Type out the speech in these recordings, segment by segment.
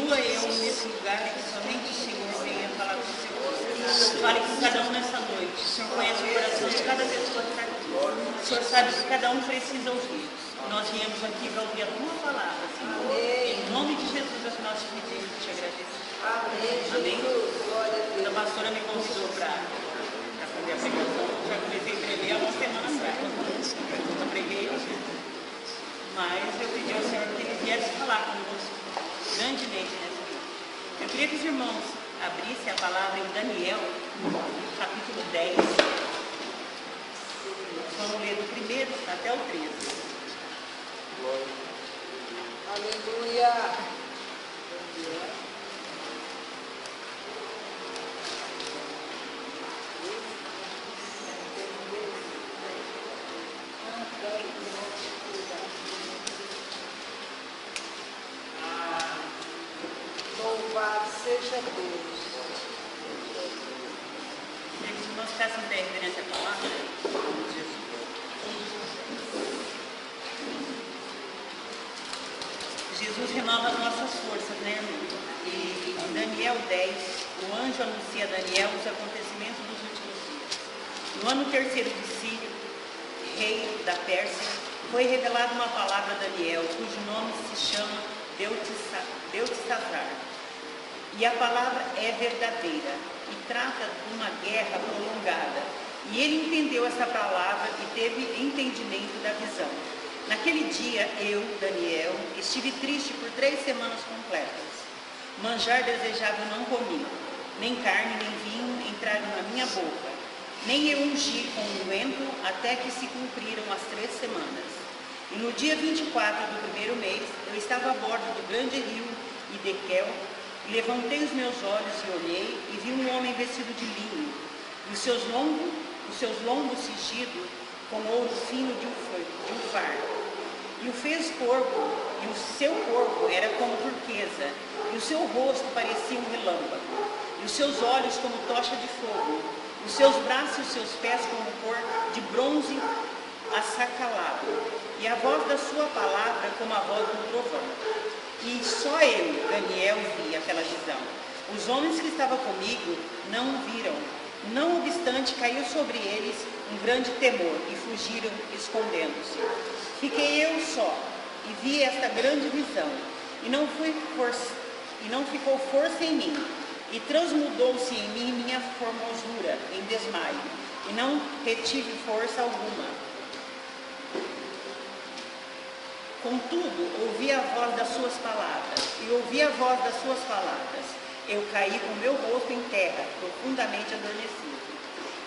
Continua eu nesse lugar que somente o Senhor venha falar com o Senhor. Fale com cada um nessa noite. O Senhor conhece o coração de cada pessoa que está aqui. O Senhor sabe que cada um precisa ouvir. Nós viemos aqui para ouvir a tua palavra, Senhor. Em nome de Jesus é que nós te pedimos e te agradecemos. Amém. Quando a pastora me convidou para fazer a pregação, já comecei a pregar há uma semana atrás. Eu preguei, mas eu pedi ao Senhor que ele viesse falar conosco grandemente nessa vida. Eu queria que os irmãos abrissem a palavra em Daniel, capítulo 10. Vamos ler do 1º até o 13. Aleluia. Louvado seja Deus. Queria que os irmãos ficassem em pé reverente à palavra. Jesus renova as nossas forças, né, irmão? E em Daniel 10, o anjo anuncia a Daniel os acontecimentos dos últimos dias. No ano 3º de Ciro, rei da Pérsia, foi revelada uma palavra a Daniel, cujo nome se chama Beltesazar. E a palavra é verdadeira e trata de uma guerra prolongada. E ele entendeu essa palavra e teve entendimento da visão. Naquele dia, eu, Daniel, estive triste por 3 semanas completas. Manjar desejável não comi, nem carne nem vinho entraram na minha boca, nem eu ungi com unguento até que se cumpriram as 3 semanas. E no dia 24 do 1º mês, eu estava a bordo do grande rio Idequel, e levantei os meus olhos e olhei, e vi um homem vestido de linho, e os seus lombos cingidos com ouro fino de um fardo. E o fez corpo, e o seu corpo era como turquesa, e o seu rosto parecia um relâmpago, e os seus olhos como tocha de fogo, os seus braços e os seus pés como cor de bronze assacalado, e a voz da sua palavra como a voz do trovão. E só eu, Daniel, vi aquela visão. Os homens que estavam comigo não o viram. Não obstante, caiu sobre eles um grande temor e fugiram escondendo-se. Fiquei eu só e vi esta grande visão, e não ficou força em mim, e transmudou-se em mim minha formosura em desmaio, e não retive força alguma. Contudo, ouvi a voz das suas palavras, Eu caí com meu rosto em terra, profundamente adormecido.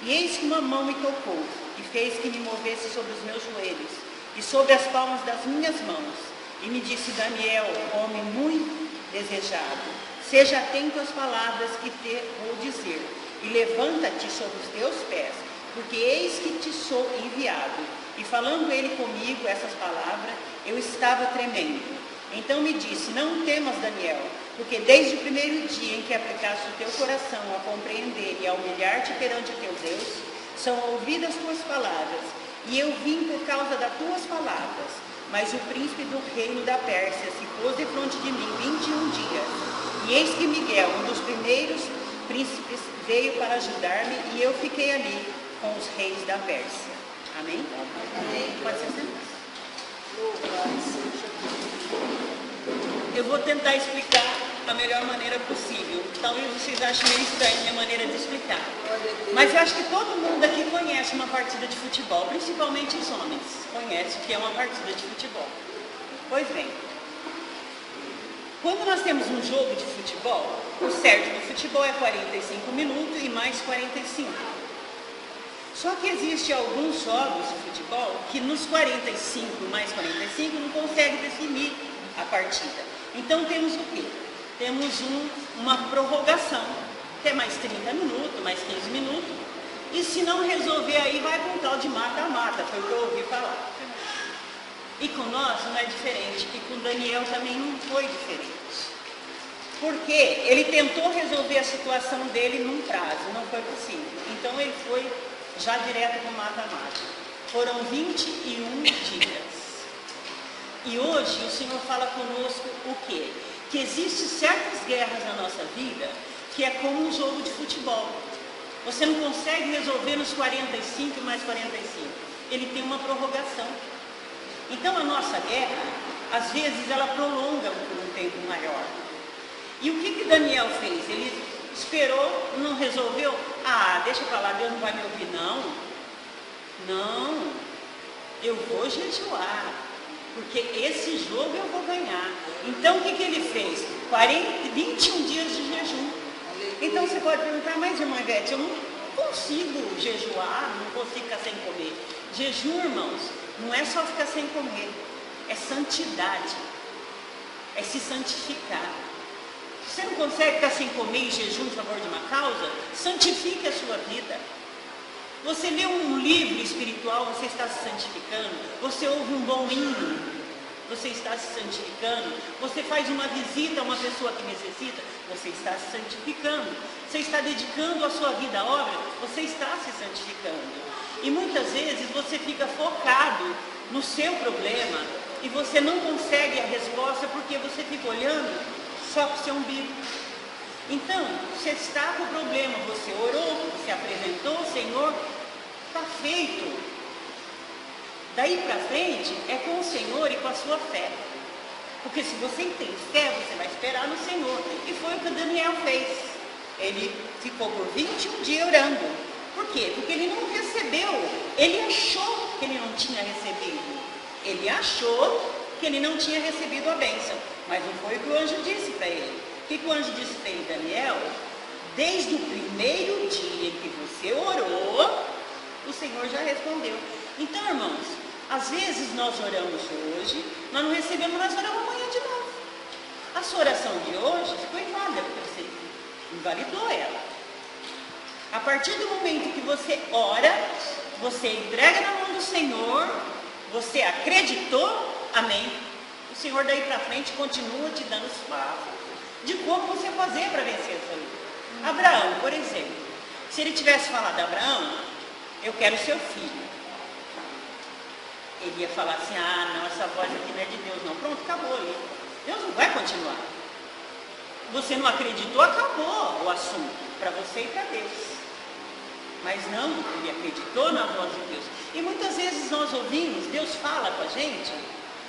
E eis que uma mão me tocou, e fez que me movesse sobre os meus joelhos, e sobre as palmas das minhas mãos, e me disse: Daniel, homem muito desejado, seja atento às palavras que te vou dizer, e levanta-te sobre os teus pés, porque eis que te sou enviado. E falando ele comigo essas palavras, eu estava tremendo. Então me disse: não temas, Daniel, porque desde o primeiro dia em que aplicaste o teu coração a compreender e a humilhar-te perante teu Deus, são ouvidas tuas palavras, e eu vim por causa das tuas palavras. Mas o príncipe do reino da Pérsia se pôs defronte de mim 21 dias. E eis que Miguel, um dos primeiros príncipes, veio para ajudar-me, e eu fiquei ali com os reis da Pérsia. Amém? Amém. Pode ser sentado. Eu vou tentar explicar da melhor maneira possível. Talvez vocês achem meio estranha a minha maneira de explicar. Mas eu acho que todo mundo aqui conhece uma partida de futebol, principalmente os homens conhecem o que é uma partida de futebol. Pois bem, quando nós temos um jogo de futebol, o certo do futebol é 45 minutos e mais 45. Só que existem alguns jogos de futebol que nos 45 mais 45 não consegue definir a partida. Então temos o quê? Temos uma prorrogação, que é mais 30 minutos, mais 15 minutos. E se não resolver aí, vai para um tal de mata-mata, foi o que eu ouvi falar. E com nós não é diferente, e com Daniel também não foi diferente. Porque ele tentou resolver a situação dele num prazo, não foi possível. Então ele foi já direto para o mata-mata. Foram 21 dias. E hoje o Senhor fala conosco o quê? que existem certas guerras na nossa vida que é como um jogo de futebol. Você não consegue resolver nos 45 mais 45. Ele tem uma prorrogação. Então a nossa guerra, às vezes, ela prolonga por um tempo maior. E o que Daniel fez? Ele esperou, não resolveu? Ah, deixa pra lá, Deus não vai me ouvir, não. Não, eu vou jejuar, porque esse jogo eu vou ganhar. Então o que ele fez? 21 dias de jejum. Então você pode perguntar, mas irmã Ivete, eu não consigo jejuar, não consigo ficar sem comer. Jejum, irmãos, não é só ficar sem comer, é santidade, é se santificar. Você não consegue ficar sem comer em jejum em favor de uma causa? Santifique a sua vida. Você lê um livro espiritual, você está se santificando. Você ouve um bom hino, você está se santificando. Você faz uma visita a uma pessoa que necessita, você está se santificando. Você está dedicando a sua vida à obra, você está se santificando. E muitas vezes você fica focado no seu problema e você não consegue a resposta porque você fica olhando só para o seu umbigo. Então, você está com o problema, você orou, você apresentou o Senhor, está feito. Daí para frente é com o Senhor e com a sua fé. Porque se você tem fé, você vai esperar no Senhor. E foi o que Daniel fez. Ele ficou por 21 dias orando. Por quê? Porque ele não recebeu. Ele achou que ele não tinha recebido. Ele achou que ele não tinha recebido a bênção. Mas não foi o que o anjo disse para ele. O que o anjo disse para ele, Daniel? Desde o primeiro dia em que você orou, o Senhor já respondeu. Então, irmãos, às vezes nós oramos hoje, nós não recebemos, nós oramos amanhã de novo. A sua oração de hoje ficou inválida, porque você invalidou ela. A partir do momento que você ora, você entrega na mão do Senhor, você acreditou, amém. O Senhor daí para frente continua te dando os passos de como você fazer para vencer essa luta. Abraão, por exemplo, se ele tivesse falado a Abraão, eu quero seu filho. Ele ia falar assim, ah, não, essa voz aqui não é de Deus, não. Pronto, acabou ali. Deus não vai continuar. Você não acreditou, acabou o assunto, para você e para Deus. Mas não, ele acreditou na voz de Deus. E muitas vezes nós ouvimos, Deus fala com a gente,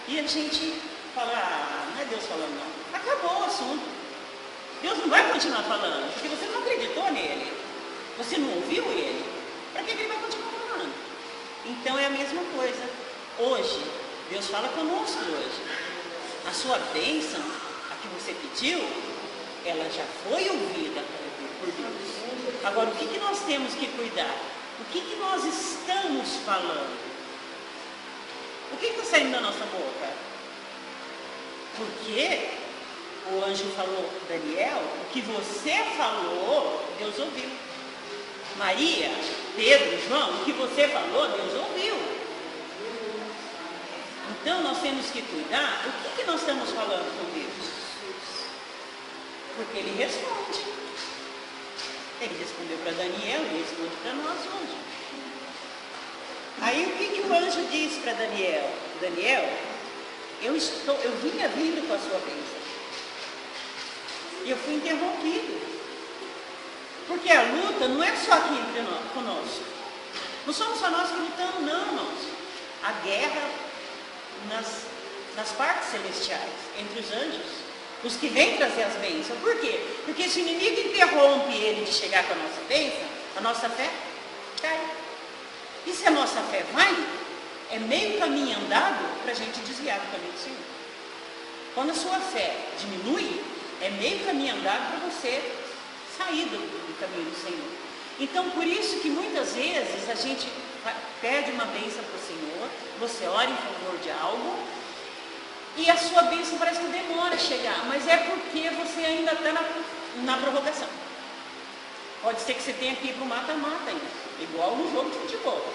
e a gente fala, ah, não é Deus falando não. Acabou o assunto. Deus não vai continuar falando, porque você não acreditou nele. Você não ouviu ele. Para que ele vai continuar falando? Então é a mesma coisa. Hoje, Deus fala conosco hoje. A sua bênção, a que você pediu, ela já foi ouvida por Deus. Agora, o que nós temos que cuidar? O que nós estamos falando? O que está saindo da nossa boca? Porque o anjo falou, Daniel, o que você falou, Deus ouviu. Maria, Pedro, João, o que você falou, Deus ouviu. Então nós temos que cuidar o que nós estamos falando com Deus. Porque ele responde. Ele respondeu para Daniel, ele responde para nós hoje. Aí o que o anjo disse para Daniel? Daniel, eu vinha vindo com a sua bênção. E eu fui interrompido. Porque a luta não é só aqui entre nós, conosco. Não somos só nós que lutamos, não, irmãos. A guerra nas partes celestiais, entre os anjos, os que vêm trazer as bênçãos. Por quê? Porque se o inimigo interrompe ele de chegar com a nossa bênção, a nossa fé cai. E se a nossa fé vai, é meio caminho andado para a gente desviar do caminho do Senhor. Quando a sua fé diminui, é meio caminho andado para você sair do caminho do Senhor. Então, por isso que muitas vezes a gente pede uma bênção para o Senhor, você ora em favor de algo, e a sua bênção parece que demora a chegar, mas é porque você ainda está na prorrogação. Pode ser que você tenha que ir para o mata-mata ainda, igual no jogo de futebol.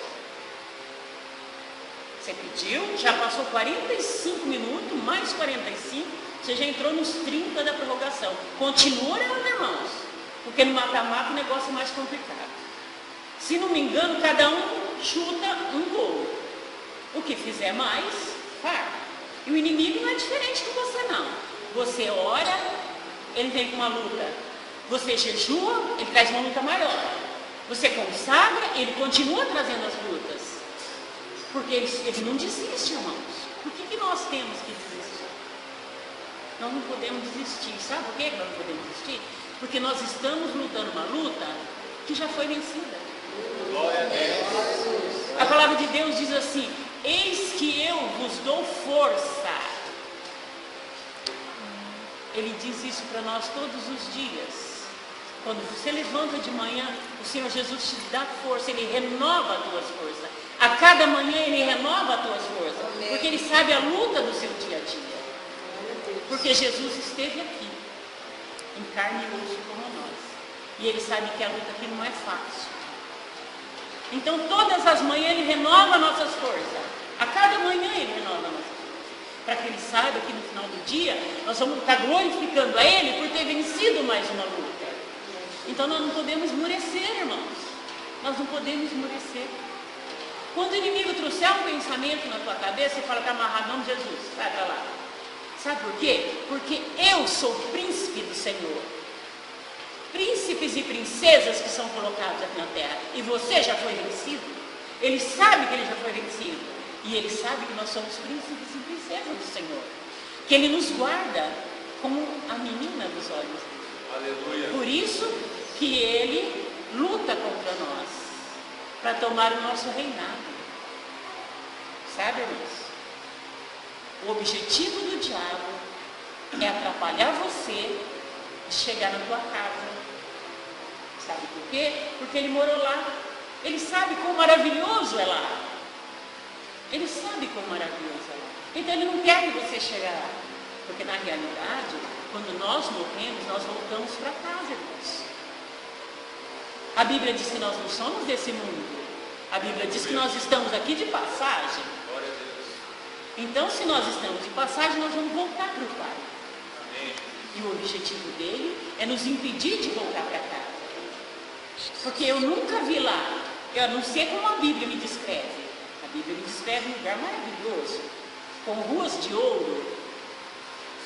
Você pediu, já passou 45 minutos, mais 45, você já entrou nos 30 da prorrogação. Continua orando, irmãos, porque no mata-mata o negócio é mais complicado. Se não me engano, cada um chuta um gol. O que fizer mais, farta. E o inimigo não é diferente de você, não. Você ora, ele vem com uma luta. Você jejua, ele traz uma luta maior. Você consagra, ele continua trazendo as lutas. Porque ele não desiste, irmãos. Por que nós temos que desistir? Nós não podemos desistir. Sabe por que nós não podemos desistir? Porque nós estamos lutando uma luta que já foi vencida. Glória a Deus. A palavra de Deus diz assim: eis que eu vos dou força. Ele diz isso para nós todos os dias. Quando você levanta de manhã, o Senhor Jesus te dá força, Ele renova as tuas forças. A cada manhã Ele renova as tuas forças, porque Ele sabe a luta do seu dia a dia. Porque Jesus esteve aqui, em carne e osso como nós. E Ele sabe que a luta aqui não é fácil. Então todas as manhãs Ele renova nossas forças. A cada manhã Ele renova nossas forças. Para que Ele saiba que no final do dia nós vamos estar glorificando a Ele por ter vencido mais uma luta. Então nós não podemos esmorecer, irmãos. Nós não podemos esmorecer. Quando o inimigo trouxer um pensamento na tua cabeça, você fala: está amarrado, em nome de Jesus, sai para lá. Sabe por quê? Porque eu sou o príncipe do Senhor. Príncipes e princesas que são colocados aqui na terra. E você já foi vencido. Ele sabe que ele já foi vencido. E ele sabe que nós somos príncipes e princesas do Senhor. Que ele nos guarda como a menina dos olhos dele. Aleluia. Por isso que ele luta contra nós, para tomar o nosso reinado. Sabe, irmãos? O objetivo do diabo é atrapalhar você de chegar na tua casa. Sabe por quê? Porque ele morou lá. Ele sabe quão maravilhoso é lá. Ele sabe quão maravilhoso é lá. Então ele não quer que você chegue lá. Porque na realidade, quando nós morremos, nós voltamos para casa, irmãos. A Bíblia diz que nós não somos desse mundo. A Bíblia diz que nós estamos aqui de passagem. Glória a Deus. Então, se nós estamos de passagem, nós vamos voltar para o Pai. Amém. E o objetivo dele é nos impedir de voltar para casa. Porque eu nunca vi lá, eu não sei como a Bíblia me descreve. A Bíblia me descreve um lugar maravilhoso, com ruas de ouro,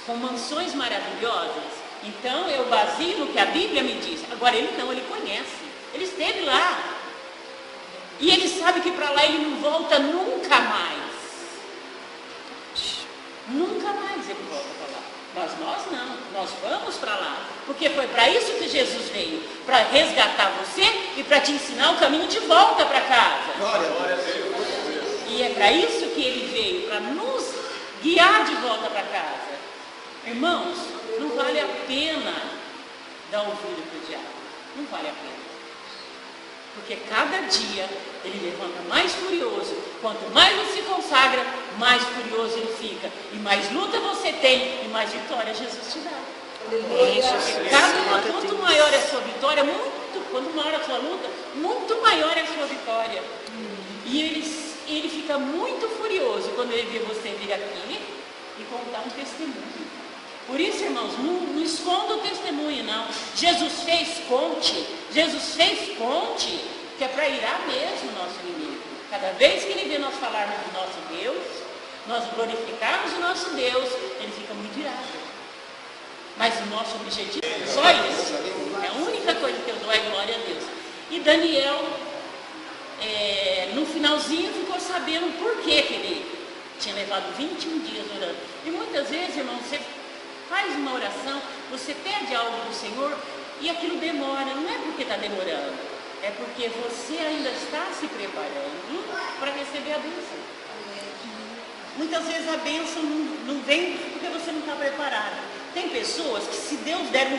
com mansões maravilhosas. Então eu baseio no que a Bíblia me diz. Agora ele não, ele conhece. Ele esteve lá. E ele sabe que para lá ele não volta nunca mais. Nunca mais ele volta para lá. Mas nós não, nós vamos para lá. Porque foi para isso que Jesus veio. Para resgatar você e para te ensinar o caminho de volta para casa. Glória a Deus. E é para isso que ele veio, para nos guiar de volta para casa. Irmãos, não vale a pena dar ouvido para o diabo. Não vale a pena. Porque cada dia ele levanta mais furioso. Quanto mais você se consagra, mais furioso ele fica. E mais luta você tem, e mais vitória Jesus te dá. Quanto maior é a sua vitória, quanto maior é a sua luta, muito maior é a sua vitória. E ele fica muito furioso quando ele vê você vir aqui e contar um testemunho. Por isso, irmãos, não esconda o testemunho, não. Jesus fez, conte. Jesus fez, conte, que é para irar mesmo o nosso inimigo. Cada vez que ele vê nós falarmos do nosso Deus, nós glorificarmos o nosso Deus, ele fica muito irado. Mas o nosso objetivo é só isso. É a única coisa que eu dou é glória a Deus. E Daniel, no finalzinho, ficou sabendo por que ele tinha levado 21 dias orando. E muitas vezes, irmão, você faz uma oração, você pede algo do Senhor e aquilo demora. Não é porque está demorando, é porque você ainda está se preparando para receber a bênção. Muitas vezes a bênção não vem porque você não está preparado. Tem pessoas que, se Deus der um